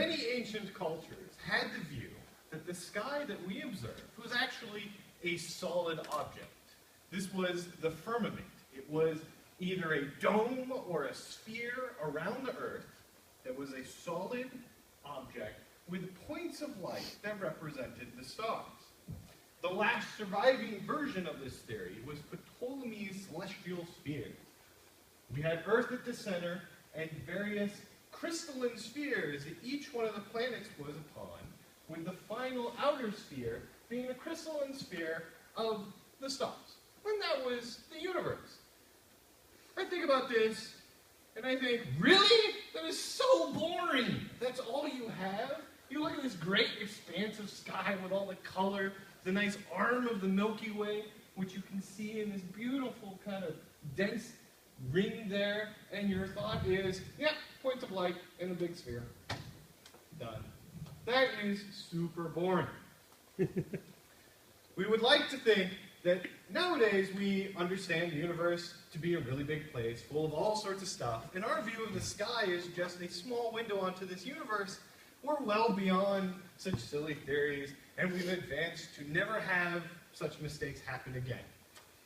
Many ancient cultures had the view that the sky that we observe was actually a solid object. This was the firmament. It was either a dome or a sphere around the Earth that was a solid object with points of light that represented the stars. The last surviving version of this theory was Ptolemy's celestial sphere. We had Earth at the center and various crystalline spheres that each one of the planets was upon, with the final outer sphere being the crystalline sphere of the stars. And that was the universe. I think about this, and I think, really? That is so boring. That's all you have? You look at this great expanse of sky with all the color, the nice arm of the Milky Way, which you can see in this beautiful kind of dense ring there, and your thought is, yeah, points of light in a big sphere. Done. That is super boring. We would like to think that nowadays we understand the universe to be a really big place, full of all sorts of stuff, and our view of the sky is just a small window onto this universe. We're well beyond such silly theories, and we've advanced to never have such mistakes happen again.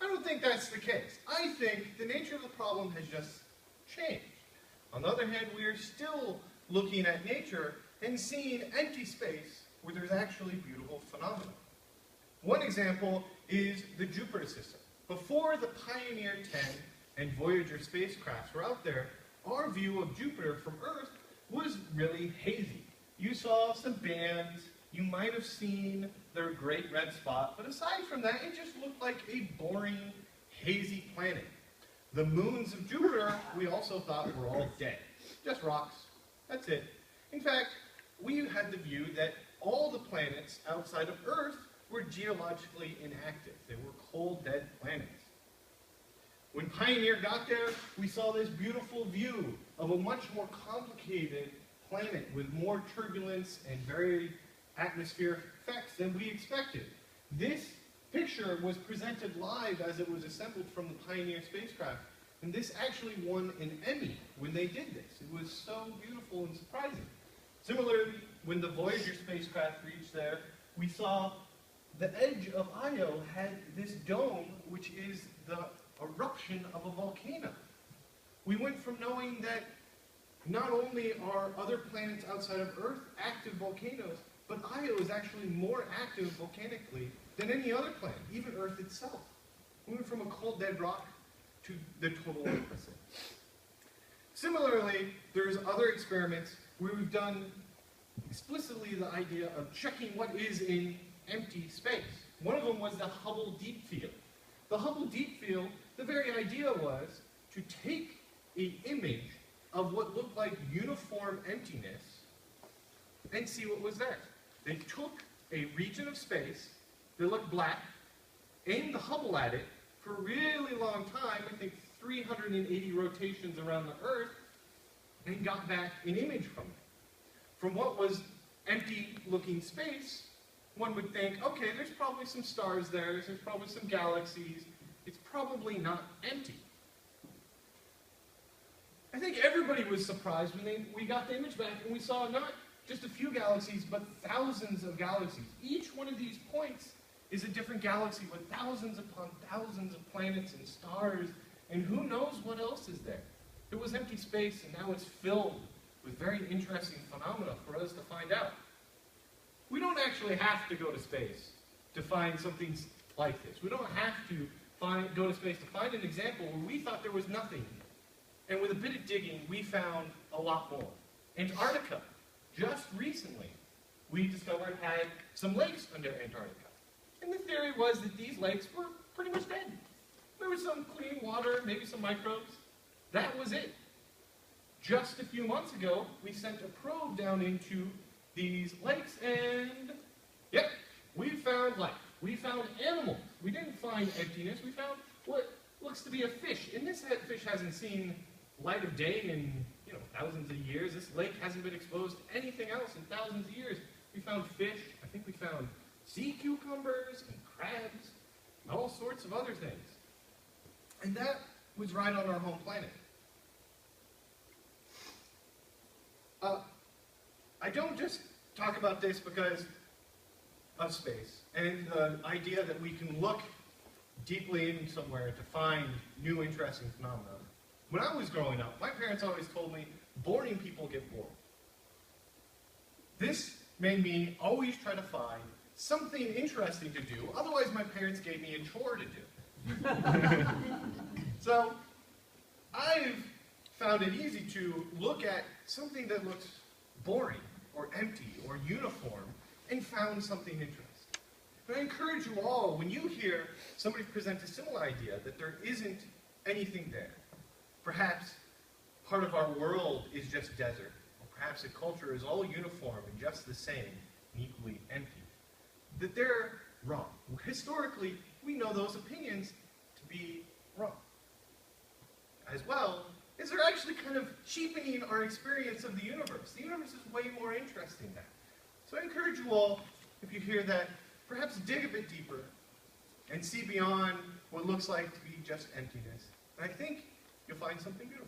I don't think that's the case. I think the nature of the problem has just changed. On the other hand, we are still looking at nature and seeing empty space where there's actually beautiful phenomena. One example is the Jupiter system. Before the Pioneer 10 and Voyager spacecrafts were out there, our view of Jupiter from Earth was really hazy. You saw some bands, you might have seen their great red spot, but aside from that, it just looked like a boring, hazy planet. The moons of Jupiter, we also thought were all dead. Just rocks. That's it. In fact, we had the view that all the planets outside of Earth were geologically inactive. They were cold, dead planets. When Pioneer got there, we saw this beautiful view of a much more complicated planet with more turbulence and very atmospheric effects than we expected. This picture was presented live as it was assembled from the Pioneer spacecraft, and this actually won an Emmy when they did this. It was so beautiful and surprising. Similarly, when the Voyager spacecraft reached there, we saw the edge of Io had this dome, which is the eruption of a volcano. We went from knowing that not only are other planets outside of Earth active volcanoes, but Io is actually more active volcanically than any other planet, even Earth itself. We went from a cold, dead rock to the total opposite. Similarly, there's other experiments where we've done explicitly the idea of checking what is in empty space. One of them was the Hubble Deep Field. The Hubble Deep Field, the very idea was to take an image of what looked like uniform emptiness and see what was there. They took a region of space that looked black, aimed the Hubble at it for a really long time, I think 380 rotations around the Earth, and got back an image from it. From what was empty-looking space, one would think, okay, there's probably some stars there, there's probably some galaxies, it's probably not empty. I think everybody was surprised when we got the image back and we saw not just a few galaxies, but thousands of galaxies. Each one of these points is a different galaxy with thousands upon thousands of planets and stars, and who knows what else is there. It was empty space, and now it's filled with very interesting phenomena for us to find out. We don't actually have to go to space to find something like this. We don't have to go to space to find an example where we thought there was nothing. And with a bit of digging, we found a lot more. Antarctica, just recently, we discovered had some lakes under Antarctica. And the theory was that these lakes were pretty much dead. There was some clean water, maybe some microbes. That was it. Just a few months ago, we sent a probe down into these lakes, and yep, we found life. We found animals. We didn't find emptiness. We found what looks to be a fish. And this fish hasn't seen light of day in thousands of years. This lake hasn't been exposed to anything else in thousands of years. We found fish. I think we found sea cucumbers and crabs and all sorts of other things. And that was right on our home planet. I don't just talk about this because of space and the idea that we can look deeply in somewhere to find new interesting phenomena. When I was growing up, my parents always told me, boring people get bored. This made me always try to find something interesting to do, otherwise my parents gave me a chore to do. So, I've found it easy to look at something that looks boring, or empty, or uniform, and found something interesting. But I encourage you all, when you hear somebody present a similar idea, that there isn't anything there. Perhaps part of our world is just desert, or perhaps a culture is all uniform and just the same, and equally empty. That they're wrong. Historically, we know those opinions to be wrong. As well, is they're actually kind of cheapening our experience of the universe. The universe is way more interesting than that. So I encourage you all, if you hear that, perhaps dig a bit deeper and see beyond what looks like to be just emptiness. And I think you'll find something beautiful.